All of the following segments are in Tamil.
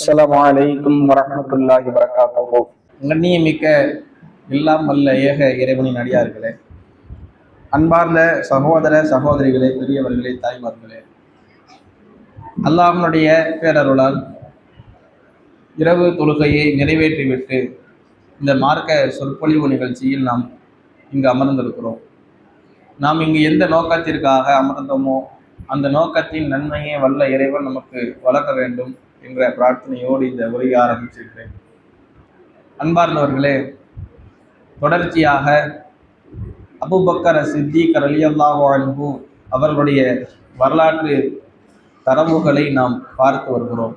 அஸ்ஸலாமு அலைக்கும் வரஹ்மத்துல்லாஹி வபரகாத்துஹு. கண்ணியமிக்க எல்லாம் வல்ல ஏக இறைவனின் அடியார்களே, அன்பார்ந்த சகோதர சகோதரிகளே, பெரியவர்களே, தாய்மார்களே, அல்லாஹ்வுடைய பேரருளால் இரவு தொழுகையை நிறைவேற்றிவிட்டு இந்த மார்க்க சொற்பொழிவு நிகழ்ச்சியில் நாம் இங்கு அமர்ந்திருக்கிறோம். நாம் இங்கு எந்த நோக்கத்திற்காக அமர்ந்தோமோ அந்த நோக்கத்தின் நன்மையை வல்ல இறைவன் நமக்கு வழங்க வேண்டும் என்ற பிரார்த்தனையோடு இந்த உரையை ஆரம்பிச்சிருக்கிறேன். அன்பார்ந்தவர்களே, தொடர்ச்சியாக அபூபக்கர் சித்திக் ரலியல்லாஹு அன்ஹு அவர்களுடைய வரலாற்று தரவுகளை நாம் பார்த்து வருகிறோம்.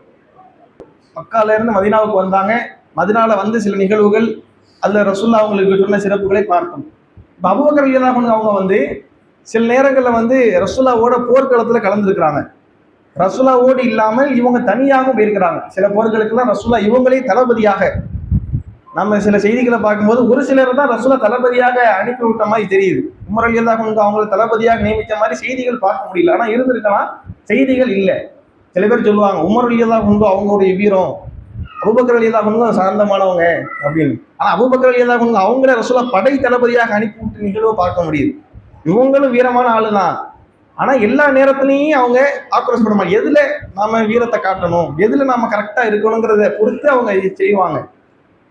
மக்கால இருந்து மதீனாவுக்கு வந்தாங்க. மதீனால வந்து சில நிகழ்வுகள் அதில் ரசூலுல்லாஹ் அவங்களுக்கு சொன்ன சிறப்புகளை பார்த்தோம். இப்போ அபூபக்கர் ரலியல்லாஹு அன்ஹு அவங்க வந்து சில நேரங்களில் வந்து ரசூலுல்லாஹ்வோட போர்க்களத்தில் கலந்துருக்கிறாங்க. ரசூலுல்லாஹ்வோடு இல்லாமல் இவங்க தனியாகவும் போயிருக்கிறாங்க. சில போர்களுக்கெல்லாம் ரசூலுல்லாஹ் இவங்களே தளபதியாக, நம்ம சில செய்திகளை பார்க்கும்போது ஒரு சிலர் தான் ரசூலுல்லாஹ் தளபதியாக அனுப்பி விட்ட மாதிரி தெரியுது. உமர் ரலியல்லாஹு அன்ஹு அவங்களை தளபதியாக நியமித்த மாதிரி செய்திகள் பார்க்க முடியல. ஆனால் இருந்திருக்கலாம், செய்திகள் இல்லை. சில பேர் சொல்லுவாங்க உமர் ரலியல்லாஹு அன்ஹு அவங்களுடைய வீரம், அபூபக்கர் ரலியல்லாஹு அன்ஹு சாந்தமானவங்க அப்படின்னு. ஆனால் அபூபக்கர் ரலியல்லாஹு அன்ஹு அவங்கள ரசூலுல்லாஹ் படை தளபதியாக அனுப்பி விட்டு நிகழ்வை பார்க்க முடியுது. இவங்களும் வீரமான ஆளு தான். ஆனா எல்லா நேரத்திலையும் அவங்க ஆக்ரோஷப்பட மாட்டாங்க. எதுல நாம வீரத்தை காட்டணும், எதுல நாம கரெக்டா இருக்கணுங்கிறத பொறுத்து அவங்க செய்வாங்க.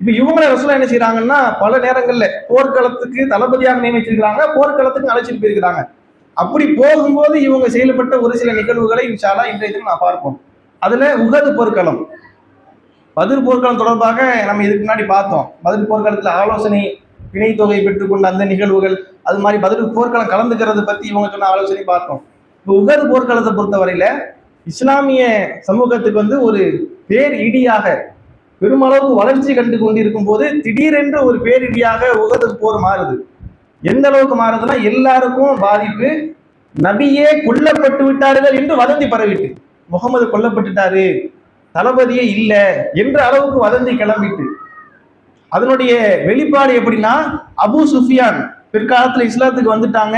இப்ப இவங்கள ரசூலுல்லாஹ் என்ன செய்யறாங்கன்னா, பல நேரங்கள்ல போர்க்களத்துக்கு தளபதியாக நியமிச்சிருக்கிறாங்க, போர்க்களத்துக்கு அழைச்சிட்டு போயிருக்கிறாங்க. அப்படி போகும்போது இவங்க செயல்பட்ட ஒரு சில நிகழ்வுகளை இன்ஷா அல்லாஹ் இன்றைய தினம் நான் பார்ப்போம். அதுல உஹது போர்க்களம், பத்ர் போர்க்களம் தொடர்பாக நம்ம இதுக்கு முன்னாடி பார்த்தோம். பத்ர் போர்க்களத்துல ஆலோசனை பிணை தொகை பெற்றுக்கொண்ட அந்த நிகழ்வுகள், அது மாதிரி பதில் போர்க்களம் கலந்துக்கிறது பத்தி இவங்க சொன்ன ஆலோசனை பார்த்தோம். இப்போ உஹது போர்க்களத்தை பொறுத்தவரையில இஸ்லாமிய சமூகத்துக்கு வந்து ஒரு பேர் இடியாக பெருமளவு வளர்ச்சி கண்டு கொண்டிருக்கும் போது திடீரென்று ஒரு பேரிடியாக உஹது போர் மாறுது. எந்த அளவுக்கு மாறுதுன்னா, எல்லாருக்கும் பாதிப்பு. நபியே கொல்லப்பட்டு விட்டார்கள் என்று வதந்தி பரவிட்டு, முகமது கொல்லப்பட்டுட்டாரு, தளபதியே இல்லை என்ற அளவுக்கு வதந்தி கிளம்பிட்டு, அதனுடைய வெளிப்பாடு எப்படின்னா, அபூ சுஃபியான் பிற்காலத்துல இஸ்லாத்துக்கு வந்துட்டாங்க.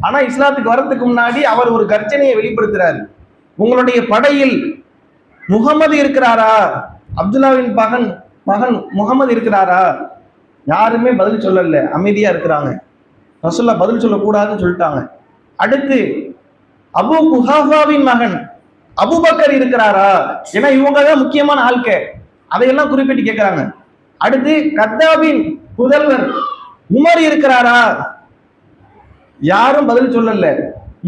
ஆனா இஸ்லாத்துக்கு வர்றதுக்கு முன்னாடி அவர் ஒரு கர்ஜனையை வெளிப்படுத்துறாரு. உங்களுடைய படையில் முகமது இருக்கிறாரா, அப்துல்லாவின் மகன் முகமது இருக்கிறாரா? யாருமே பதில் சொல்லல, அமைதியா இருக்கிறாங்க. ரசூலுல்லாஹ் பதில் சொல்லக்கூடாதுன்னு சொல்லிட்டாங்க. அடுத்து அபூ குஹாஃபாவின் மகன் அபூபக்கர் இருக்கிறாரா? ஏன்னா இவங்க தான் முக்கியமான ஆட்க, அதையெல்லாம் குறிப்பிட்டு கேட்கிறாங்க. அடுத்து கத்தாபின் புதல்வர் உமர் இருக்கிறாரா? யாரும் பதில் சொல்லல.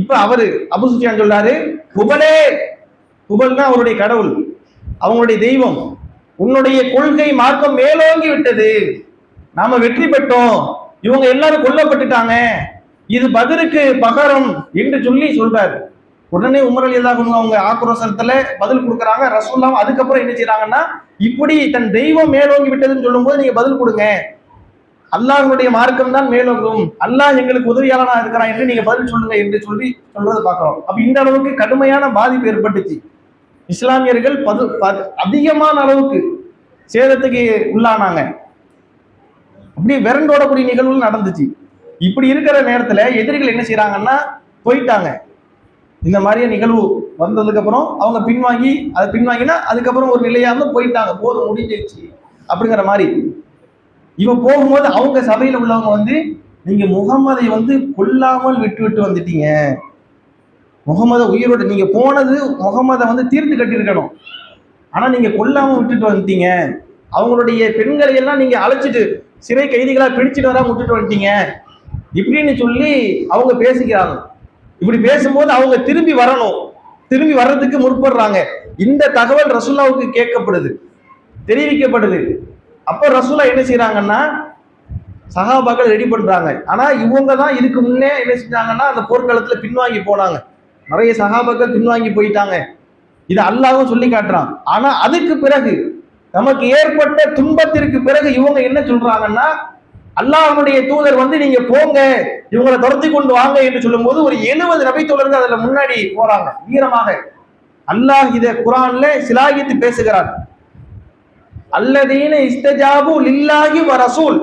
இப்ப அவரு அபூ சுஃபியான் சொல்றாரு, குபலே, குபல்னா அவருடைய கடவுள், அவங்களுடைய தெய்வம், உன்னுடைய கொள்கை மார்க்கம் மேலோங்கி விட்டது, நாம வெற்றி பெற்றோம், இவங்க எல்லாரும் கொல்லப்பட்டுட்டாங்க, இது பத்ருக்கு பகரம் என்று சொல்லி சொல்றாரு. உடனே உமர் ரலியல்லாஹு அன்ஹு அவங்க ஆக்ரோஷத்துல பதில் கொடுக்குறாங்க. ரசூலுல்லாஹ் அதுக்கப்புறம் என்ன செய்யறாங்கன்னா, இப்படி தன் தெய்வம் மேலோங்கி விட்டதுன்னு சொல்லும் போது நீங்க பதில் கொடுங்க, அல்லாஹ்வுடைய மார்க்கம் தான் மேலோங்கும், அல்லாஹ் எங்களுக்கு உதவியாளனா இருக்கிறான் என்று நீங்க பதில் சொல்லுங்க என்று சொல்லி சொல்றதை பார்க்கிறோம். அப்ப இந்த அளவுக்கு கடுமையான பாதிப்பு ஏற்பட்டுச்சு. இஸ்லாமியர்கள் அதிகமான அளவுக்கு சேதத்துக்கு உள்ளானாங்க. அப்படி விரண்டோடக்கூடிய நிகழ்வுகள் நடந்துச்சு. இப்படி இருக்கிற நேரத்துல எதிரிகள் என்ன செய்யறாங்கன்னா, போயிட்டாங்க. இந்த மாதிரியே நிகழ்வு வந்ததுக்கு அப்புறம் அவங்க பின்வாங்கினா அதுக்கப்புறம் ஒரு நிலையா இருந்து போயிட்டாங்க, போதும் முடிஞ்சிருச்சு அப்படிங்கிற மாதிரி. இவன் போகும்போது அவங்க சபையில உள்ளவங்க வந்து, நீங்க முகமதை வந்து கொல்லாமல் விட்டு வந்துட்டீங்க, முகமதை உயிரோடு நீங்க போனது முகமதை வந்து தீர்த்து கட்டியிருக்கணும், ஆனா நீங்க கொல்லாம விட்டுட்டு வந்துட்டீங்க, அவங்களுடைய பெண்களை எல்லாம் நீங்க அழைச்சிட்டு சிறை கைதிகளா பிடிச்சிட்டு வராம விட்டுட்டு வந்துட்டீங்க இப்படின்னு சொல்லி அவங்க பேசிக்கிறாங்க. இப்படி பேசும்போது அவங்க திரும்பி வரணும், திரும்பி வர்றதுக்கு முற்படுறாங்க. இந்த தகவல் ரசூலுல்லாஹ்வுக்கு கேட்கப்படுது, தெரிவிக்கப்படுது. அப்ப ரசூலுல்லாஹ் என்ன செய்யறாங்கன்னா, சஹாபாக்கள் ரெடி பண்றாங்க. ஆனா இவங்க தான் இதுக்கு முன்னே என்ன செஞ்சாங்கன்னா, அந்த போர்க்களத்துல பின்வாங்கி போனாங்க. நிறைய சஹாபாக்கள் பின்வாங்கி போயிட்டாங்க. இது அல்லாஹ்வும் சொல்லி காட்டுறான். ஆனா அதுக்கு பிறகு, நமக்கு ஏற்பட்ட துன்பத்திற்கு பிறகு இவங்க என்ன சொல்றாங்கன்னா, அல்லாஹ்வுடைய தூதர் வந்து நீங்க போங்க, இவங்களை துரத்தி கொண்டு வாங்க என்று சொல்லும் போது ஒரு 70 நபி தோழர்கள் அதுல முன்னாடி போறாங்க வீரமாக. அல்லாஹ் இத குர்ஆன்ல சிலாகித்து பேசுகிறார். அல்லதீன இஸ்தஜாபு லில்லாஹி வ ரசூல்,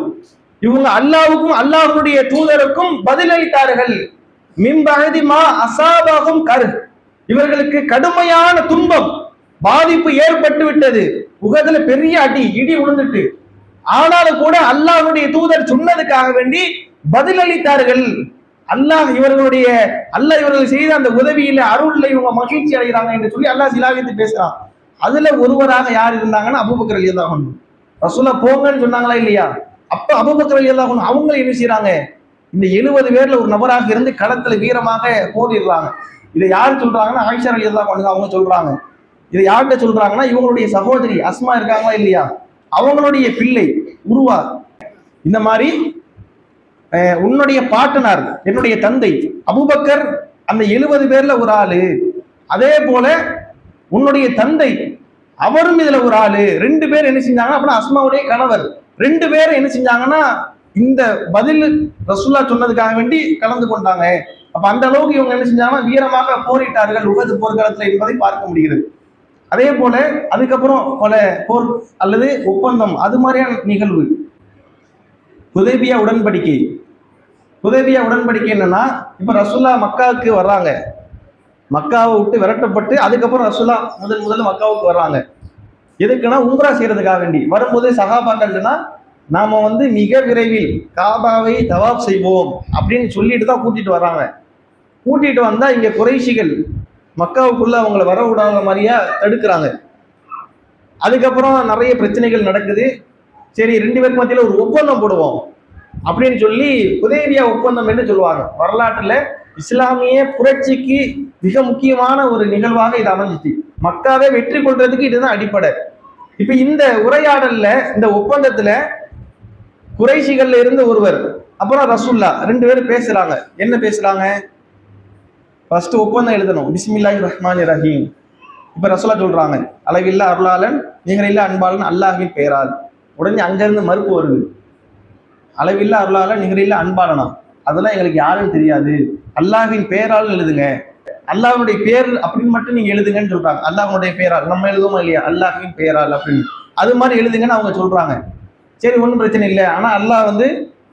இவங்க அல்லாஹ்வுக்கும் அல்லாஹ்வுடைய தூதருக்கும் பதிலளித்தார்கள். மின் பஅதி மா அஸாபஹும் கர், இவர்களுக்கு கடுமையான துன்பம் பாதிப்பு ஏற்பட்டு விட்டது. உகதுல பெரிய அடி இடி விழுந்துட்டு, ஆனாலும் கூட அல்லாஹ்வுடைய தூதர் சொன்னதுக்காக வேண்டி பதிலளித்தார்கள். அல்லாஹ் இவர்கள் செய்த அந்த உதவியில அருள்ல இவங்க மகிழ்ச்சி அடைகிறாங்க என்று சொல்லி அல்லாஹ் சிலாகித்து பேசுறான். அதுல ஒருவராக யார் இருந்தாங்கன்னா அபூபக்கர் ரலியல்லாஹு அன்ஹு. ரசூலுல்லாஹ் போங்கன்னு சொன்னாங்களா இல்லையா? அப்ப அபூபக்கர் ரலியல்லாஹு அன்ஹு அவங்க என்ன செய்யறாங்க, இந்த 70 பேர்ல ஒரு நபராக இருந்து களத்துல வீரமாக போரிடுறாங்க. இதை யார் சொல்றாங்கன்னா ஆயிஷா ரலியல்லாஹு அன்ஹா அவங்க சொல்றாங்க. இதை யார்கிட்ட சொல்றாங்கன்னா இவங்களுடைய சகோதரி அஸ்மா இருக்காங்களா இல்லையா, அவங்களுடைய பிள்ளை உருவா, இந்த மாதிரி உன்னுடைய பாட்டனார் என்னுடைய தந்தை அபூபக்கர் அந்த 70 பேர்ல ஒரு ஆளு, அதே போல உன்னுடைய தந்தை அவரும் இதுல ஒரு ஆளு, 2 பேர் என்ன செஞ்சாங்கன்னா அப்படின்னா அஸ்மாவுடைய கணவர் 2 பேர் என்ன செஞ்சாங்கன்னா இந்த பதில் ரசூலுல்லாஹ் சொன்னதுக்காக வேண்டி கலந்து கொண்டாங்க. அப்ப அந்த அளவுக்கு இவங்க என்ன செஞ்சாங்கன்னா வீரமாக போரிட்டார்கள் உஹது போர்க்களத்தில் என்பதை பார்க்க முடிகிறது. அதே போல அதுக்கப்புறம் பல போர் அல்லது ஒப்பந்தம் அது மாதிரியான நிகழ்வு. ஹுதைபியா உடன்படிக்கை. ஹுதைபியா உடன்படிக்கை என்னன்னா, இப்ப ரசூலுல்லாஹ் மக்காவுக்கு வர்றாங்க, மக்காவை விட்டு விரட்டப்பட்டு அதுக்கப்புறம் ரசூலுல்லாஹ் முதல்ல மக்காவுக்கு வர்றாங்க. எதுக்குன்னா உம்ரா செய்யறதுக்காக வேண்டி வரும்போது சஹாபாக்கள்னா நாம மிக விரைவில் காபாவை தவாப் செய்வோம் அப்படின்னு சொல்லிட்டு தான் கூட்டிட்டு வர்றாங்க. கூட்டிட்டு வந்தா இங்க குறைஷிகள் மக்காவுக்குள்ள அவங்கள வர விடாத மாதிரியா தடுக்கிறாங்க. அதுக்கப்புறம் நிறைய பிரச்சனைகள் நடக்குது. சரி 2 பேருக்கு மத்தியில ஒரு ஒப்பந்தம் போடுவோம் அப்படின்னு சொல்லி ஹுதைபியா ஒப்பந்தம் என்று சொல்லுவாங்க. வரலாற்றுல இஸ்லாமிய புரட்சிக்கு மிக முக்கியமான ஒரு நிகழ்வாக இது அமைஞ்சிச்சு. மக்காவை வெற்றி கொள்றதுக்கு இதுதான் அடிப்படை. இப்ப இந்த உரையாடல்ல இந்த ஒப்பந்தத்துல குறைஷிகள்ல இருந்து ஒருவர் அப்புறம் ரசூலுல்லாஹ் 2 பேரும் பேசுறாங்க. என்ன பேசுறாங்க? ஃபர்ஸ்ட் ஒப்பந்தம் எழுதணும், பிஸ்மில்லாஹிர் ரஹ்மானிர் ரஹீம். இப்ப ரசூலுல்லாஹ் சொல்றாங்க, அளவில்லா அருளாளன் நிகரில்லா அன்பாளன் அல்லாஹ்வின் பெயரால். உடனே அங்கிருந்து மறுப்பு வருது, அளவில்லா அருளாளன் நிகரில்லா அன்பாளனா, அதெல்லாம் எங்களுக்கு யாருன்னு தெரியாது, அல்லாஹ்வின் பெயரால் எழுதுங்க, அல்லாஹ்வுடைய பேர் அப்படின்னு மட்டும் நீங்க எழுதுங்கன்னு சொல்றாங்க. அல்லாஹ்வுடைய பெயரால் நம்ம எழுதுவோமா இல்லையா, அல்லாஹ்வின் பெயரால் அப்படின்னு அது மாதிரி எழுதுங்கன்னு அவங்க சொல்றாங்க. சரி ஒன்றும் பிரச்சனை இல்லை, ஆனா அல்லாஹ்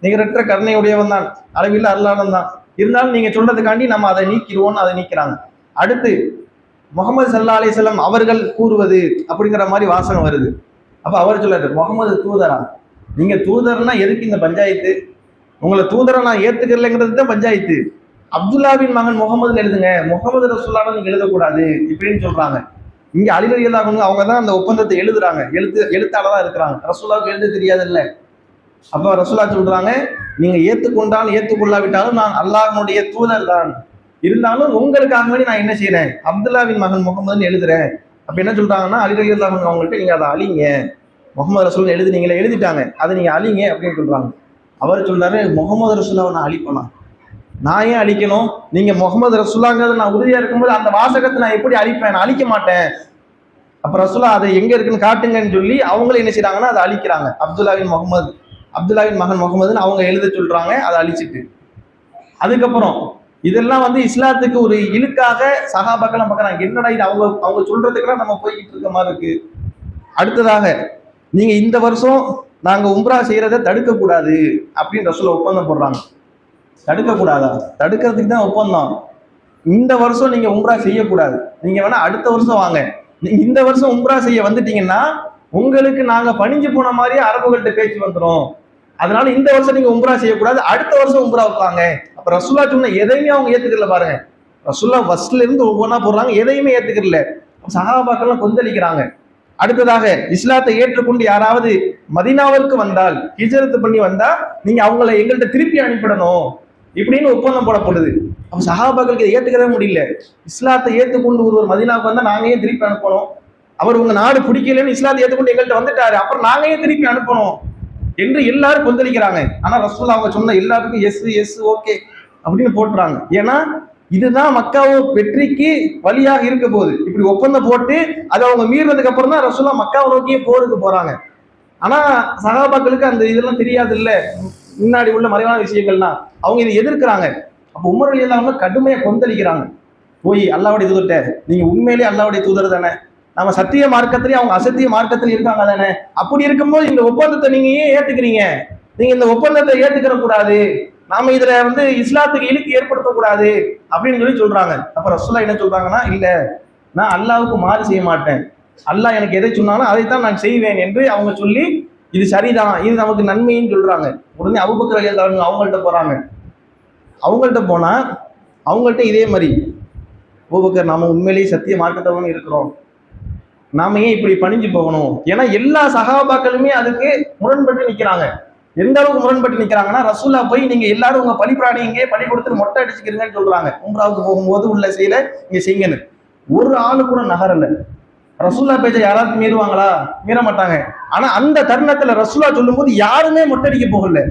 நிகரற்ற கருணையுடையவன் தான், அளவில்லா அருளாளன் தான், இருந்தாலும் நீங்க சொல்றதுக்காண்டி நம்ம அதை நீக்கிடுவோம்னு அதை நீக்கிறாங்க. அடுத்து முகமது ஸல்லல்லாஹு அலைஹி வஸல்லம் அவர்கள் கூறுவது அப்படிங்கிற மாதிரி வாசகம் வருது. அப்ப அவர் சொல்றாரு, முகமது தூதரா, நீங்க தூதர்னா எதுக்கு இந்த பஞ்சாயத்து, உங்களை தூதரை நான் ஏத்துக்கலைங்கிறது தான் பஞ்சாயத்து, அப்துல்லாவின் மகன் முகமதுன்னு எழுதுங்க, முகமது ரசூலுல்லாஹ் நீங்க எழுதக்கூடாது இப்படின்னு சொல்றாங்க. இங்க அலி ரலியல்லாஹு அன்ஹு அவங்க தான் அந்த ஒப்பந்தத்தை எழுதுறாங்க, எழுத்தாளராக இருக்கிறாங்க. ரசூலுல்லாஹ்வுக்கு எழுத தெரியாதுல்ல. அப்ப ரசூலுல்லாஹ் சொல்றாங்க, நீங்க ஏத்துக்கொண்டாலும் ஏத்துக்கொள்ளாவிட்டாலும் நான் அல்லாஹ்வுடைய தூதர் தான், இருந்தாலும் உங்களுக்காக வேண்டி நான் என்ன செய்யறேன், அப்துல்லாவின் மகன் முகமதுன்னு எழுதுறேன். அப்ப என்ன சொல்றாங்கன்னா அலி ரலியல்லாஹு அன்ஹு அவங்கள்ட்ட நீங்க அதை அழிங்க, முகமது ரசூல் எழுதுனீங்களே எழுதிட்டாங்க, அதை நீங்க அழிங்க அப்படின்னு சொல்றாங்க. அவர் சொல்றாரு, முகமது ரசூலுல்லாஹ் நான் அழிப்பேனா, நான் ஏன் அழிக்கணும், நீங்க முகமது ரசூலுல்லாஹ்ங்கிறது நான் உறுதியா இருக்கும்போது அந்த வாசகத்தை நான் எப்படி அழிப்பேன், நான் அழிக்க மாட்டேன். அப்ப ரசூலுல்லாஹ் அதை எங்க இருக்குன்னு காட்டுங்கன்னு சொல்லி அவங்களும் என்ன செய்யறாங்கன்னா அதை அழிக்கிறாங்க. அப்துல்லாவின் மகன் முகமதுன்னு அவங்க எழுத சொல்றாங்க, அதை அழிச்சிட்டு. அதுக்கப்புறம் இதெல்லாம் இஸ்லாத்துக்கு ஒரு இழுக்காக சஹாபாக்கெல்லாம் பார்க்கறாங்க, என்னடா இது அவங்க சொல்றதுக்கெல்லாம் நம்ம போய்கிட்டு இருக்க மாதிரி இருக்கு. அடுத்ததாக நீங்க இந்த வருஷம் நாங்க உம்ரா செய்யறதை தடுக்க கூடாது அப்படின்னு ரசூலுல்லாஹ் ஒப்பந்தம் போடுறாங்க. தடுக்க கூடாதா, தடுக்கிறதுக்கு தான் ஒப்பந்தம். இந்த வருஷம் நீங்க உம்ரா செய்யக்கூடாது, நீங்க வேணா அடுத்த வருஷம் வாங்க, நீங்க இந்த வருஷம் உம்ரா செய்ய வந்துட்டீங்கன்னா உங்களுக்கு நாங்க பணிஞ்சு போன மாதிரியே அரபுகள்கிட்ட பேச்சு வந்துடும், அதனால இந்த வருஷம் நீங்க உம்ரா செய்யக்கூடாது, அடுத்த வருஷம் உம்ரா வைப்பாங்க. அப்ப ரசூலுல்லாஹ் சொன்ன எதையுமே அவங்க ஏத்துக்கல பாருங்க. ரசூலுல்லாஹ் ஃபர்ஸ்ட்ல இருந்து ஒவ்வொன்றா போடுறாங்க, எதையுமே ஏத்துக்கல. சஹாபாக்கெல்லாம் கொந்தளிக்கிறாங்க. அடுத்ததாக இஸ்லாத்தை ஏற்றுக்கொண்டு யாராவது மதீனாவிற்கு வந்தால், ஹிஜ்ரத் பண்ணி வந்தா நீங்க அவங்களை எங்கள்கிட்ட திருப்பி அனுப்பிடணும் இப்படின்னு ஒப்பந்தம் போடப்படுது. அப்ப சஹாபாக்களுக்கு இதை ஏத்துக்கவே முடியல. இஸ்லாத்தை ஏற்றுக்கொண்டு ஒருவர் மதீனாவுக்கு வந்தா நாங்க ஏன் திருப்பி அனுப்பணும், அவர் உங்க நாடு பிடிக்கலன்னு இஸ்லாத்தை ஏற்றுக்கொண்டு எங்கள்கிட்ட வந்துட்டாரு, அப்புறம் நாங்க ஏன் திருப்பி அனுப்பணும் என்று எல்லாரும் கொந்தளிக்கிறாங்க. ஆனா ரசூலுல்லாஹ் அவங்க சொன்ன எல்லாருக்கும் எஸ் ஓகே அப்படின்னு போட்டுறாங்க. ஏன்னா இதுதான் மக்காவோ வெற்றிக்கு வழியாக இருக்க போகுது. இப்படி ஒப்பந்தம் போட்டு அதை அவங்க மீறினதுக்கு அப்புறம் தான் ரசூலுல்லாஹ் மக்காவை நோக்கியே போருக்கு போறாங்க. ஆனா சஹாபாக்களுக்கு அந்த இதெல்லாம் தெரியாது இல்ல, முன்னாடி உள்ள மறைவான விஷயங்கள்லாம் அவங்க இதை எதிர்க்கிறாங்க. அப்ப உமர் ரலியல்லாஹு அன்ஹு கடுமையா கொந்தளிக்கிறாங்க. போய் அல்லாஹ்வுடைய தூதர்ட்ட, நீங்க உண்மையிலேயே அல்லாஹ்வுடைய தூதர் தானே, நம்ம சத்திய மார்க்கத்திலேயே அவங்க அசத்திய மார்க்கத்தில் இருக்காங்க தானே, அப்படி இருக்கும்போது இந்த ஒப்பந்தத்தை நீங்க ஏன் ஏத்துக்கிறீங்க, நீங்க இந்த ஒப்பந்தத்தை ஏத்துக்கிற கூடாது, நாம இதுல இஸ்லாத்துக்கு இழுக்கு ஏற்படுத்தக்கூடாது அப்படின்னு சொல்றாங்க. அப்ப ரசூலுல்லாஹ் என்ன சொல்றாங்கன்னா, இல்ல நான் அல்லாஹ்வுக்கு மாறு செய்ய மாட்டேன், அல்லாஹ் எனக்கு எதை சொன்னாலும் அதைத்தான் நான் செய்வேன் என்று அவங்க சொல்லி இது சரிதான், இது நமக்கு நன்மைன்னு சொல்றாங்க. உடனே அபூபக்கர் ரலியல்லாஹு அன்ஹு அவங்கள்ட்ட போறாங்க. அவங்கள்ட்ட போனா அவங்கள்ட்ட இதே மாதிரி, அபூபக்கர் நாம உண்மையிலேயே சத்திய மார்க்கத்தவங்க இருக்கிறோம், நாம ஏன் இப்படி பணிஞ்சு போகணும்? ஏன்னா எல்லா சஹாபாக்களுமே அதுக்கு முரண்பட்டு நிக்கிறாங்க. எந்த அளவுக்கு முரண்பட்டு நிக்கிறாங்கன்னா, ரசூல்லா போய் நீங்க எல்லாரும் உங்க பலிப்பிராணி இங்கே பலி கொடுத்து மொட்டை அடிச்சுக்கிறீங்கன்னு சொல்றாங்க. உம்ராவுக்கு போகும்போது உள்ள செயலை இங்க செய்யுங்கன்னு. ஒரு ஆளு கூட நகரல. ரசூல்லா பேச்சை யாராவது மீறுவாங்களா? மீற மாட்டாங்க. ஆனா அந்த தருணத்துல ரசூல்லா சொல்லும் போது யாருமே மொட்டடிக்க போகல,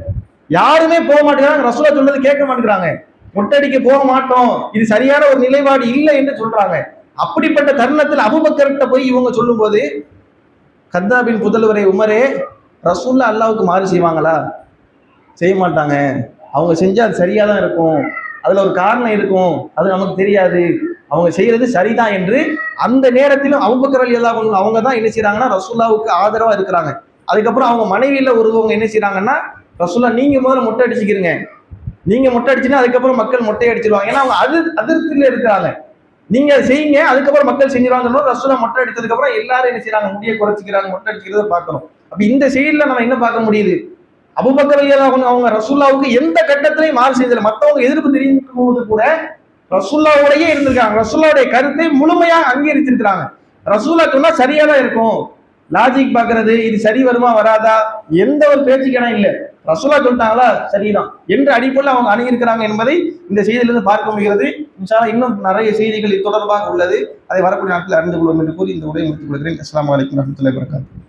யாருமே போக மாட்டேங்கிறாங்க. ரசூல்லா சொன்னது கேட்க மாட்டேங்கிறாங்க. மொட்டடிக்க போக மாட்டோம், இது சரியான ஒரு நிலைப்பாடு இல்லை என்று சொல்றாங்க. அப்படிப்பட்ட தருணத்தில் அபூபக்கர்கிட்ட போய் இவங்க சொல்லும் போது, கத்தாபின் புதல்வரை உமரே, ரசூல்லா அல்லாவுக்கு மாறு செய்வாங்களா? செய்ய மாட்டாங்க. அவங்க செஞ்சா அது சரியா தான் இருக்கும், அதுல ஒரு காரணம் இருக்கும், அது நமக்கு தெரியாது, அவங்க செய்யறது சரிதான் என்று அந்த நேரத்திலும் அபூபக்கர் ரலியல்லாஹு அன்ஹு அவங்க தான் என்ன செய்யறாங்கன்னா ரசூல்லாவுக்கு ஆதரவா இருக்கிறாங்க. அதுக்கப்புறம் அவங்க மனைவியில ஒருவங்க என்ன செய்யறாங்கன்னா, ரசூல்லா நீங்க முதல்ல மொட்டை அடிச்சுக்கிறீங்க, நீங்க மொட்டை அடிச்சுன்னா அதுக்கப்புறம் மக்கள் மொட்டை அடிச்சிருவாங்க, ஏன்னா அவங்க அதிருப்தியில இருக்கிறாங்க, நீங்க அதை செய்யுங்க அதுக்கப்புறம் மக்கள் செஞ்சிருவாங்க. ரசூலா மொட்டை அடிச்சதுக்கு அப்புறம் எல்லாரும் என்ன செய்யறாங்க, முடியை குறைச்சிக்கிறாங்க, மொட்டை அடிச்சுக்கிறத பார்க்கணும். அப்ப இந்த செயல்ல நம்ம என்ன பார்க்க முடியுது? அபூபக்கர் ரலியல்லாஹு அன்ஹு அவங்க ரசூல்லாவுக்கு எந்த கட்டத்திலையும் மாறு செஞ்சல. மற்றவங்க எதிர்ப்பு தெரிவிக்கும் போது கூட ரசூல்லாவோடயே இருந்திருக்காங்க, ரசூல்லாவுடைய கருத்தை முழுமையாக அங்கீகரிச்சிருக்கிறாங்க. ரசூல்லா சொன்னா சரியா தான் இருக்கும், லாஜிக் பாக்குறது இது சரி வருமா வராதா எந்த ஒரு பேச்சுக்கான இல்லை, ரசூலா சொல்லிட்டாங்களா சரிதான் என்ற அடிப்படையில் அவங்க அணுகியிருக்கிறாங்க என்பதை இந்த செய்தியிலிருந்து பார்க்க முடிகிறது. இன்ஷா அல்லாஹ் இன்னும் நிறைய செய்திகள் இது தொடர்பாக உள்ளது, அதை வரக்கூடிய நாட்களில் அறிந்து கொள்வோம் என்று கூறி இந்த உரையை முடித்துக் கொள்கிறேன். அஸ்ஸலாமு அலைக்கும் வரஹ்மத்துல்லாஹி வபரகாத்துஹு.